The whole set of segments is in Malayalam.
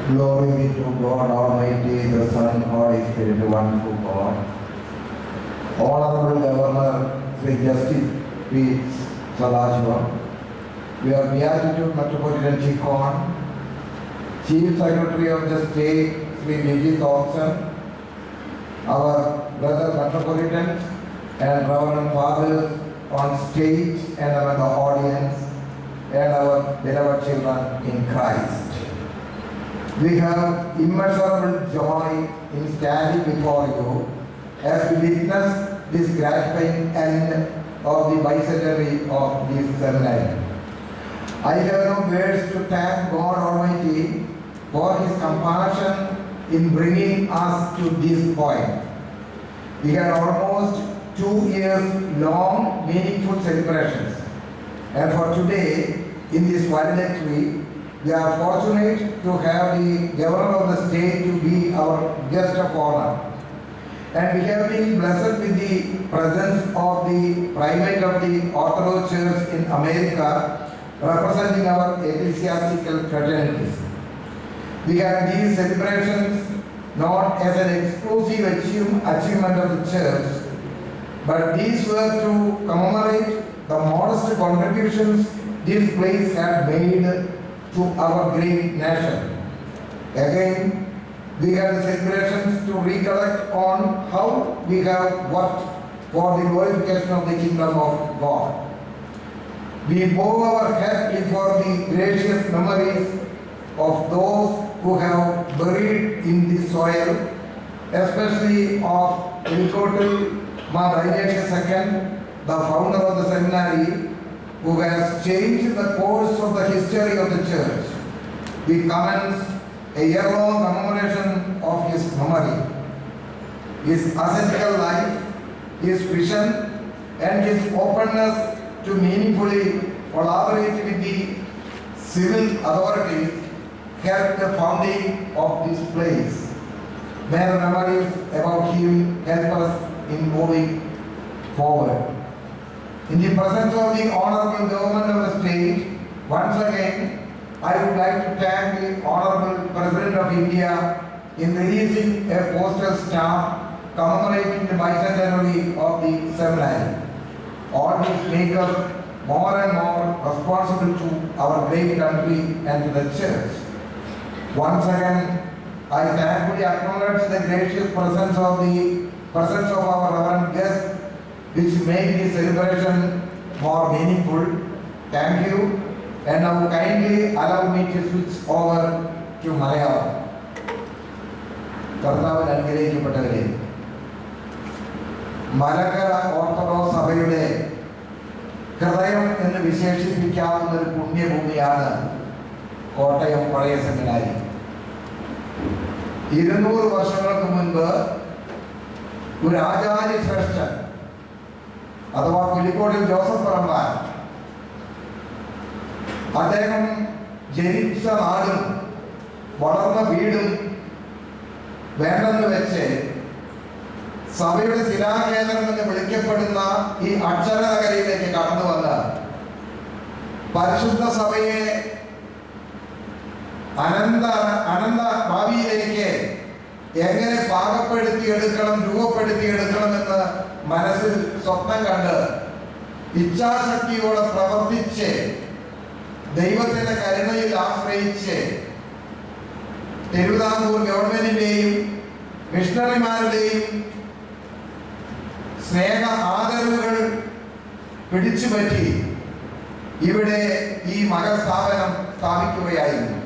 Glory be to God Almighty, the Son, Holy Spirit, one true God. Honorable Governor Sri Justice P. Sadashivam, we are Beatitude Metropolitan Chief Con, Chief Secretary of the State Sri Nijit Thompson, our brother Metropolitans and Reverend Fathers on stage and our the audience, and our beloved children in Christ. We have immeasurable joy in standing before you as we witness this gratifying end of the bicentenary of this seminary. I have no words to thank God Almighty for His compassion in bringing us to this point. We had almost 2 years long meaningful celebrations, and for today in this valedictory, we are fortunate to have the Governor of the state to be our guest of honor. And we have been blessed with the presence of the Primate of the Orthodox Church in America, representing our ecclesiastical fraternities. We have these celebrations not as an exclusive achievement of the Church, but these were to commemorate the modest contributions this place had made to our great nation. Again, we have the celebrations to recollect on how we have worked for the glorification of the kingdom of God. We bow our head before the gracious memories of those who have buried in the soil, especially of Ilkotil Madhyaksha II, the founder of the seminary, who has changed the course of the history of the church. We commence a year-long commemoration of his memory, his ascetical life, his vision, and his openness to meaningfully collaborate with the civil authorities helped the founding of this place. May the memories about him help us in moving forward. In the presence of the Honorable Government of the state, once again, I would like to thank the Honorable President of India in releasing a postal stamp commemorating the bicentenary of the seminary. All this makes us more and more responsible to our great country and to the church. Once again, I thankfully acknowledge the gracious presence of our reverend guests, which make this celebration more meaningful. Thank you, and now kindly allow me to switch over to Malayalam. കർത്താവിൽ അനുഗ്രഹിക്കപ്പെട്ടവരെ, മലങ്കര ഓർത്തഡോക്സ് സഭയുടെ ഹൃദയം എന്ന് വിശേഷിപ്പിക്കാവുന്ന ഒരു പുണ്യഭൂമിയാണ് കോട്ടയം പഴയ സെമിനാരി. 200 വർഷങ്ങൾക്ക് മുൻപ് ഒരു ആചാര്യ ശ്രേഷ്ഠൻ അഥവാ പുലിക്കോട്ടിൽ ജോസഫ് പറമ്പാൻ, അദ്ദേഹം ജനിച്ച നാടും വളർന്ന വീടും വേണ്ടെന്ന് വെച്ച് സഭയുടെ ശിലാകേന്ദ്രം എന്ന് വിളിക്കപ്പെടുന്ന ഈ അക്ഷരനഗരിയിലേക്ക് കടന്നു വന്ന് പരിശുദ്ധ സഭയെ അനന്ത ഭാവിയിലേക്ക് എങ്ങനെ പാകപ്പെടുത്തിയെടുക്കണം, രൂപപ്പെടുത്തിയെടുക്കണമെന്ന് മനസ്സിൽ സ്വപ്നം കണ്ട് ഇച്ഛാശക്തിയോടെ പ്രവർത്തിച്ച് ദൈവത്തിന്റെ കരുണയിൽ ആശ്രയിച്ച് തിരുവിതാംകൂർ ഗവൺമെന്റിന്റെയും മിഷണറിമാരുടെയും സ്നേഹ ആദരവുകൾ പിടിച്ചുപറ്റി ഇവിടെ ഈ മഹസ്ഥാപനം സ്ഥാപിക്കുകയായിരുന്നു.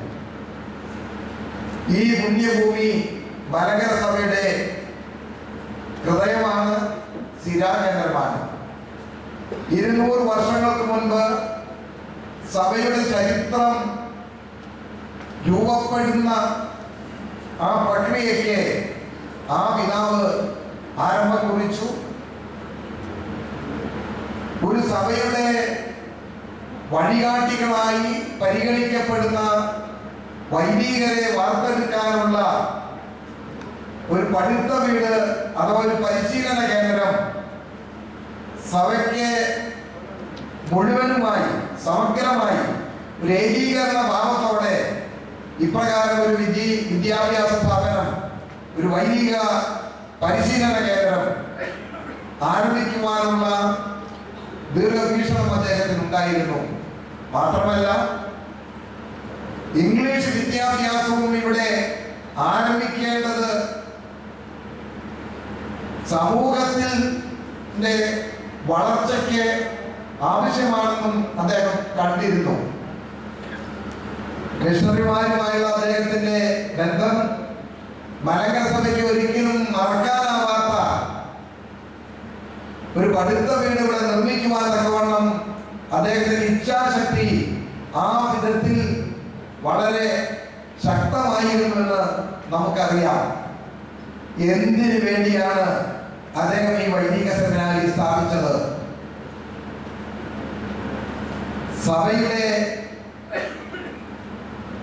ഈ പുണ്യഭൂമി മലങ്കര സഭയുടെ ഹൃദയമാണ്, ശിലാകേന്ദ്രമാണ്. 200 വർഷങ്ങൾക്ക് മുൻപ് സഭയുടെ ചരിത്രം രൂപപ്പെടുന്ന ആ പ്രക്രിയയ്ക്ക് ആ പിതാവ് ആരംഭം കുറിച്ചു. ഒരു സഭയുടെ വഴികാട്ടികളായി പരിഗണിക്കപ്പെടുന്ന വൈദികരെ വാർത്തെടുക്കാനുള്ള ഒരു പഠിത്ത വീട് അഥവാ ഒരു പരിശീലന കേന്ദ്രം സഭയ്ക്ക് മുഴുവനുമായി സമഗ്രമായി ഒരു ഏകീകരണ ഭാവത്തോടെ ഇപ്രകാരം ഒരു വിദ്യാഭ്യാസ സ്ഥാപനം, ഒരു വൈദിക പരിശീലന കേന്ദ്രം ആരംഭിക്കുവാനുള്ള ദീർഘവീക്ഷണം അദ്ദേഹത്തിന് ഉണ്ടായിരുന്നു. മാത്രമല്ല, ഇംഗ്ലീഷ് വിദ്യാഭ്യാസവും ഇവിടെ ആരംഭിക്കേണ്ടത് സമൂഹത്തിന്റെ വളർച്ചയ്ക്ക് ആവശ്യമാണെന്നും അദ്ദേഹം കണ്ടിരുന്നു. മിഷണറിമാരുമായുള്ള അദ്ദേഹത്തിന്റെ ബന്ധം മലങ്കര സഭയ്ക്ക് ഒരിക്കലും മറക്കാനാവാത്ത ഒരു പടുത്ത വീട് ഇവിടെ നിർമ്മിക്കുവാൻ തക്കവണ്ണം അദ്ദേഹത്തിന്റെ ഇച്ഛാശക്തി ആ വിധത്തിൽ വളരെ ശക്തമായിരുന്നുവെന്ന് നമുക്കറിയാം. എന്തിനു വേണ്ടിയാണ് അദ്ദേഹം ഈ വൈദിക സെമിനാരി സ്ഥാപിച്ചത്? സഭയുടെ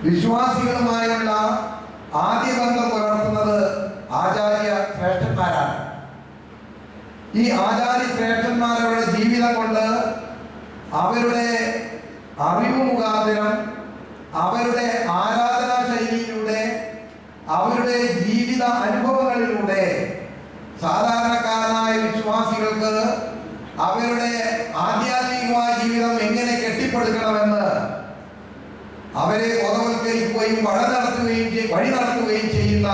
വിശ്വാസികളുമായുള്ള ആദ്യ ബന്ധം പുലർത്തുന്നത് ആചാര്യ ശ്രേഷ്ഠന്മാരാണ്. ഈ ആചാര്യ ശ്രേഷ്ഠന്മാരുടെ ജീവിതം കൊണ്ട്, അവരുടെ അറിവ് മുഖാന്തരം, അവരുടെ ആരാധനാ ശൈലിയിലൂടെ, അവരുടെ ജീവിത അനുഭവങ്ങളിലൂടെ സാധാരണക്കാരനായ വിശ്വാസികൾക്ക് അവരുടെ ആധ്യാത്മികമായ ജീവിതം എങ്ങനെ കെട്ടിപ്പടുക്കണമെന്ന് അവരെ ബോധവൽക്കരിക്കുകയും വഴി നടത്തുകയും ചെയ്യുന്ന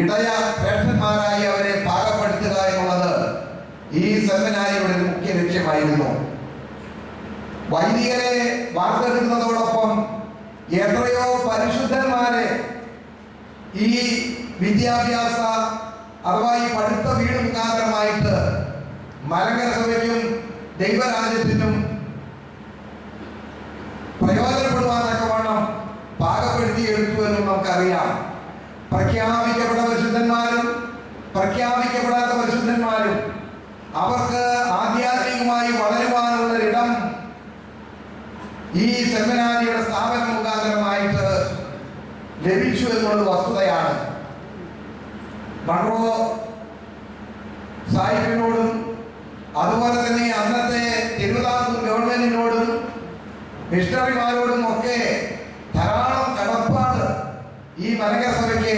ഇടയ ശ്രേഷ്ഠന്മാരായി അവരെ പാകപ്പെടുത്തുക എന്നുള്ളത് ഈ സെമിനാരിയുടെ ഒരു മുഖ്യ ലക്ഷ്യമായിരുന്നു. വൈദികരെ വാർത്തെടുക്കുന്നതോടൊപ്പം എത്രയോ പരിശുദ്ധന്മാരെ ഈ വിദ്യാഭ്യാസ അഥവാ ഈ പഠിത്ത വീട് മുഖാന്തരമായിട്ട് മലങ്കര സഭയ്ക്കും ദൈവരാജ്യത്തിനും പ്രയോജനപ്പെടുവാനൊക്കെ വേണം പാകപ്പെടുത്തിയെടുത്തു എന്നും നമുക്കറിയാം. പ്രഖ്യാപിക്കപ്പെട്ട പരിശുദ്ധന്മാരും പ്രഖ്യാപിക്കപ്പെടാത്ത പരിശുദ്ധന്മാരും അവർക്ക് ആധ്യാത്മികമായി വളരുവാനുള്ള ഇടം ഈ സെമിനാരിയുടെ സ്ഥാപനം മുഖാന്തരമായിട്ട് ലഭിച്ചു എന്നുള്ള വസ്തുതയാണ്. മൺറോ സാഹിബിനോടും അതുപോലെ തന്നെ അന്നത്തെ തിരുവിതാംകൂർ ഗവൺമെന്റിനോടും മിഷണറിമാരോടും ഒക്കെ ധാരാളം കടപ്പാട് ഈ മലങ്കര സഭയ്ക്ക്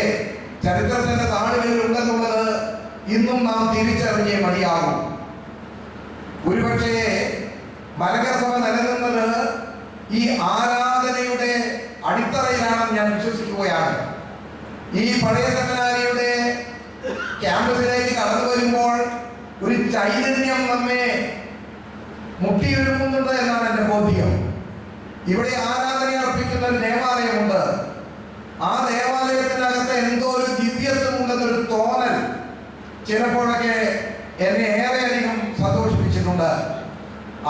ചരിത്രത്തിന്റെ താളുകളിൽ ഉണ്ടെന്നുള്ളത് ഇന്നും നാം തിരിച്ചറിഞ്ഞേ മതിയാകും. ഒരുപക്ഷേ മലങ്കര സഭ നിലനിന്നത് ഈ ആരാധനയുടെ അടിത്തറയിലാണെന്ന് ഞാൻ വിശ്വസിക്കുകയാണ്. ഈ പഴയ സെമിനാരിയുടെ ക്യാമ്പസിലേക്ക് കടന്നു വരുമ്പോൾ ഒരു ചൈതന്യം നമ്മെ മുട്ടിയൊരുങ്ങുന്നുണ്ട് എന്നാണ് എൻ്റെ ബോധ്യം. ഇവിടെ ആരാധന അർപ്പിക്കുന്ന ഒരു ദേവാലയമുണ്ട്. ആ ദേവാലയത്തിനകത്ത് എന്തോ ഒരു ദിവ്യത്വം ഉണ്ടെന്നൊരു തോന്നൽ ചിലപ്പോഴൊക്കെ എന്നെ ഏറെയധികം സന്തോഷിപ്പിച്ചിട്ടുണ്ട്.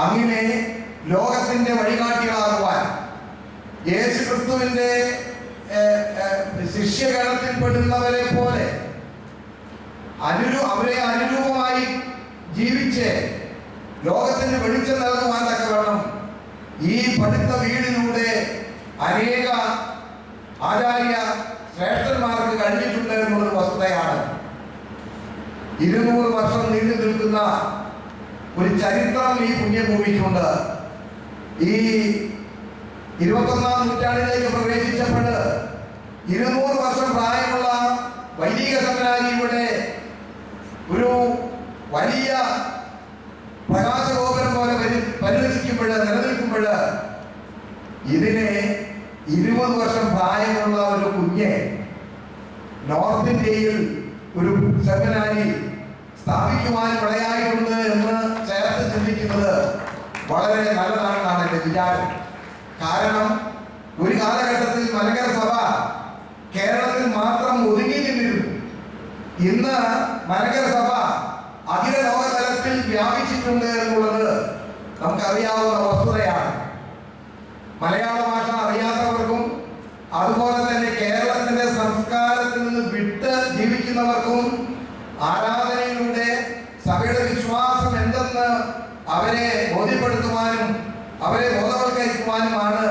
അങ്ങനെ ലോകത്തിന്റെ വഴികാട്ടികളാകുവാൻ യേശു ക്രിസ്തുവിന്റെ ശിഷ്യഗണത്തിൽപ്പെടുന്നവരെ പോലെ അവരെ അനുരൂപമായി ജീവിച്ച് ലോകത്തിന് വെളിച്ചം നൽകുവാൻ തക്ക വേണം ഈ പഠിത്ത വീടിലൂടെ അനേക ആചാര്യ ശ്രേഷ്ഠന്മാർക്ക് കഴിഞ്ഞിട്ടുണ്ട് എന്നുള്ളൊരു വസ്തുതയാണ്. 200 വർഷം നീണ്ടു നിൽക്കുന്ന ഒരു ചരിത്രം ഈ പുണ്യഭൂമിക്കുണ്ട്. ഈ 21ാം നൂറ്റാണ്ടിലേക്ക് പ്രവേശിച്ചപ്പോൾ 200 വർഷം പ്രായമുള്ള വൈദിക സെമിനാരിയുടെ ഒരു വലിയ പ്രകാശഗോപുരം പോലെ നിലനിൽക്കുമ്പോൾ ഇതിനെ 20 വർഷം പ്രായമുള്ള ഒരു കുഞ്ഞെ നോർത്ത് ഇന്ത്യയിൽ ഒരു സെമിനാരി സ്ഥാപിക്കുവാൻ ഇടയായിട്ടുണ്ട് എന്ന് ചേർത്ത് ചിന്തിക്കുന്നത് വളരെ നല്ലതാണെന്നാണ് എൻ്റെ വിചാരം. കാരണം ഒരു കാലഘട്ടത്തിൽ മലങ്കര സഭ കേരളത്തിൽ മാത്രം ഒതുങ്ങി നിന്നിരുന്നു. ഇന്ന് മലങ്കര സഭ അഖില ലോക തലത്തിൽ വ്യാപിച്ചിട്ടുണ്ട് എന്നുള്ളത് നമുക്കറിയാവുന്ന വസ്തുതയാണ്. മലയാള ഭാഷ അറിയാത്തവർക്കും അതുപോലെ തന്നെ കേരളത്തിന്റെ സംസ്കാരത്തിൽ നിന്ന് വിട്ട് ജീവിക്കുന്നവർക്കും ആരാധനയിലൂടെ സഭയുടെ വിശ്വാസം എന്തെന്ന് അവരെ ബോധ്യപ്പെടുത്തുവാനും അവരെ ബോധവൽക്കരിക്കുവാനുമാണ്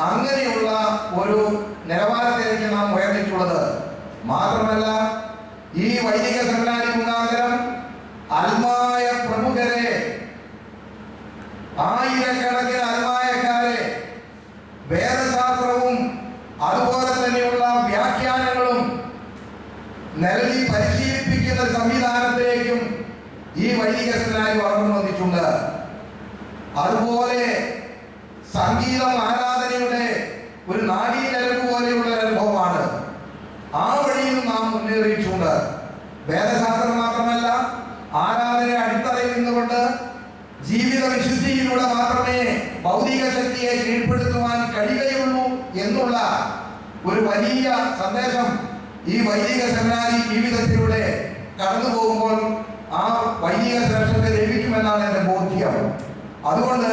അങ്ങനെയുള്ള ഒരു നിലവാരത്തിലേക്ക് നാം ഉയർന്നിട്ടുള്ളത്. മാത്രമല്ല, ഈ വൈദിക സെമിനാരി മുഖാന്തരം അൽമായ പ്രമുഖരെ, ആയിരക്കണക്കിന് അൽമായക്കാരെ വേദശാസ്ത്രവും അതുപോലെ സംഗീതം ആരാധനയുടെ ഒരു നാഡീഞരമ്പ് പോലെയുള്ള ഒരു അനുഭവമാണ്. ആ വഴിയിൽ നാം മുന്നേറിയിട്ടുണ്ട്. വേദശാസ്ത്രം മാത്രമല്ല, ആരാധന അടിത്തറയിൽ നിന്നുകൊണ്ട് ജീവിത വിശുദ്ധിയിലൂടെ മാത്രമേ ഭൗതിക ശക്തിയെ കീഴ്പ്പെടുത്തുവാൻ കഴിയുകയുള്ളൂ എന്നുള്ള ഒരു വലിയ സന്ദേശം ഈ വൈദിക സെമിനാരി ജീവിതത്തിലൂടെ കടന്നു പോകുമ്പോൾ ആ വൈദിക ശ്രേഷ്ഠത ലഭിക്കുമെന്നാണ് എൻ്റെ ബോധ്യം. അതുകൊണ്ട്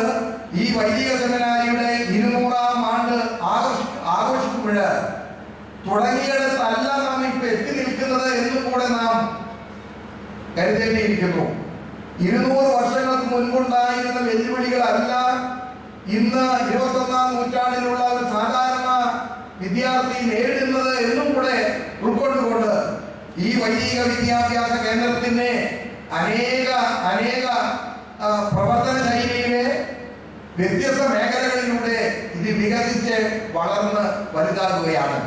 ഈ വൈദിക സെമിനാരിയുടെ 200-ാം ആണ്ട് ആഘോഷിക്കുമ്പോൾ തുടങ്ങിയിടത്തല്ല നാം ഇപ്പൊ എത്തി നിൽക്കുന്നത് എന്ന് കൂടെ നാം കരുതേണ്ടിയിരിക്കുന്നു. 200 വർഷങ്ങൾക്ക് മുൻപുണ്ടായിരുന്ന വെല്ലുവിളികളല്ല ഇന്ന് 21-ാം നൂറ്റാണ്ടിലുള്ള ഒരു സാധാരണ വിദ്യാർത്ഥി നേരിടുന്നത് എന്നും കൂടെ ഉൾക്കൊണ്ടുകൊണ്ട് ഈ വൈദിക വിദ്യാഭ്യാസ കേന്ദ്രത്തിന്റെ അനേക പ്രവർത്തന ശൈലിയിലെ വ്യത്യസ്ത മേഖലകളിലൂടെ ഇത് വികസിച്ച് വളർന്ന് വലുതാകുകയാണ്.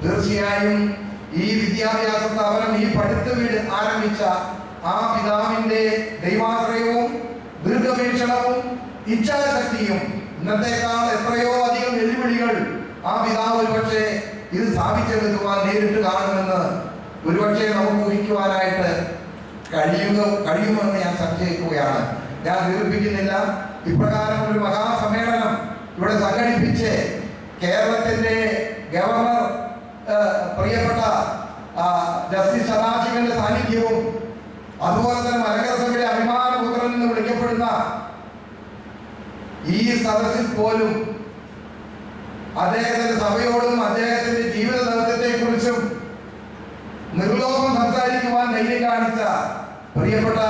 തീർച്ചയായും ഈ വിദ്യാഭ്യാസ സ്ഥാപനം, ഈ പഠിത്ത വീട് ആരംഭിച്ച ആ പിതാവിന്റെ ദൈവാശ്രയവും ദീർഘവീക്ഷണവും ഇച്ഛാശക്തിയും ഇന്നത്തേക്കാൾ എത്രയോ അധികം വെല്ലുവിളികൾ ആ പിതാവ് ഒരുപക്ഷെ ഇത് സ്ഥാപിച്ചെടുക്കുവാൻ നേരിട്ട് കാണുമെന്ന് ഒരുപക്ഷെ നമുക്ക് ഊഹിക്കുവാനായിട്ട് കഴിയുമെന്ന് ഞാൻ സംശയിക്കുകയാണ്. ഞാൻ ദീർഘിപ്പിക്കുന്നില്ല. ഇപ്രകാരം ഒരു മഹാസമ്മേളനം ഇവിടെ സംഘടിപ്പിച്ച് കേരളത്തിന്റെ ഗവർണർ പ്രിയപ്പെട്ട ജസ്റ്റിസ് സദാശിവന്റെ സാന്നിധ്യവും അതുപോലെ തന്നെ മലങ്കര സഭയുടെ അഭിമാനപുത്രൻ എന്ന് വിളിക്കപ്പെടുന്ന ഈ സദസ്സിൽ പോലും അദ്ദേഹത്തിന്റെ സഭയോടും അദ്ദേഹത്തിന്റെ ജീവിത ദൗത്യത്തെ കുറിച്ചും നിർലോഭം സംസാരിക്കുവാൻ ധൈര്യം കാണിച്ച പ്രിയപ്പെട്ട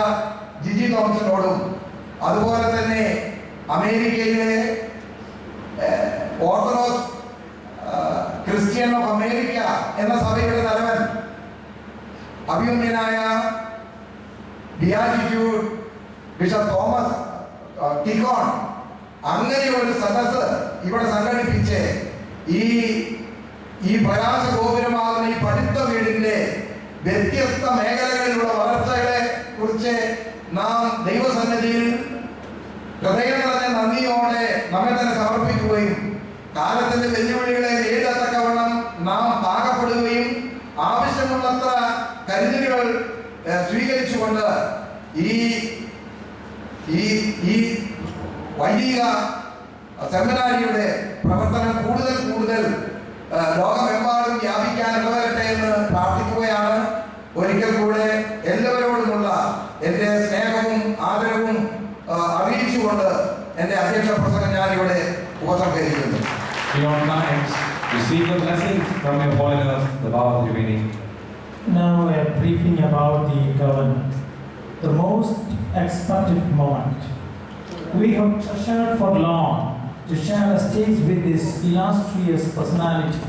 ജിജി തോമസിനോടും അതുപോലെ തന്നെ അമേരിക്കയിലെ ഓർത്തഡോക്സ് ക്രിസ്ത്യൻ ഓഫ് അമേരിക്ക എന്ന സഭയുടെ തലവൻ അഭിമന്യനായ ബിയാറ്റിറ്റ്യൂഡ് ബിഷപ്പ് തോമസ് ടിക്കോൺ അങ്ങനെ ഒരു സദസ് ഇവിടെ സംഘടിപ്പിച്ച് ഈ പ്രകാശ ഗോപുരമാകുന്ന ഈ പഠിത്ത വീടിന്റെ വ്യത്യസ്ത മേഖലകളിലുള്ള വളർച്ചകളെ കുറിച്ച് നാം ദൈവസന്നിധിയിൽ ഹൃദയം നിറഞ്ഞ നന്ദിയോടെ നമ്മെ തന്നെ സമർപ്പിക്കുകയും കാലത്തിന്റെ വെല്ലുവിളികളെ നേരിടത്തക്കവണ്ണം നാം പാകപ്പെടുകയും ആവശ്യമുള്ളത്ര കരുതലുകൾ സ്വീകരിച്ചുകൊണ്ട് ഈ വൈദിക സെമിനാരിയുടെ പ്രവർത്തനം കൂടുതൽ ലോകമെമ്പാടും വ്യാപിക്കാൻ ഇടവരട്ടെ എന്ന് പ്രാർത്ഥിക്കുകയാണ്. ഒരിക്കൽ കൂടെ എല്ലാവരോടുമുള്ള എൻ്റെ സ്നേഹവും ആദരവും അറിയിച്ചുകൊണ്ട് എൻ്റെ അധ്യക്ഷ പ്രസംഗം ഞാനിവിടെ ഉപസംഹരിക്കുന്നു. Receive the blessings from your holiness, the Baba Triveni. Now a briefing about the governor. The most expected moment. We have treasured for long to share a stage with this illustrious personality.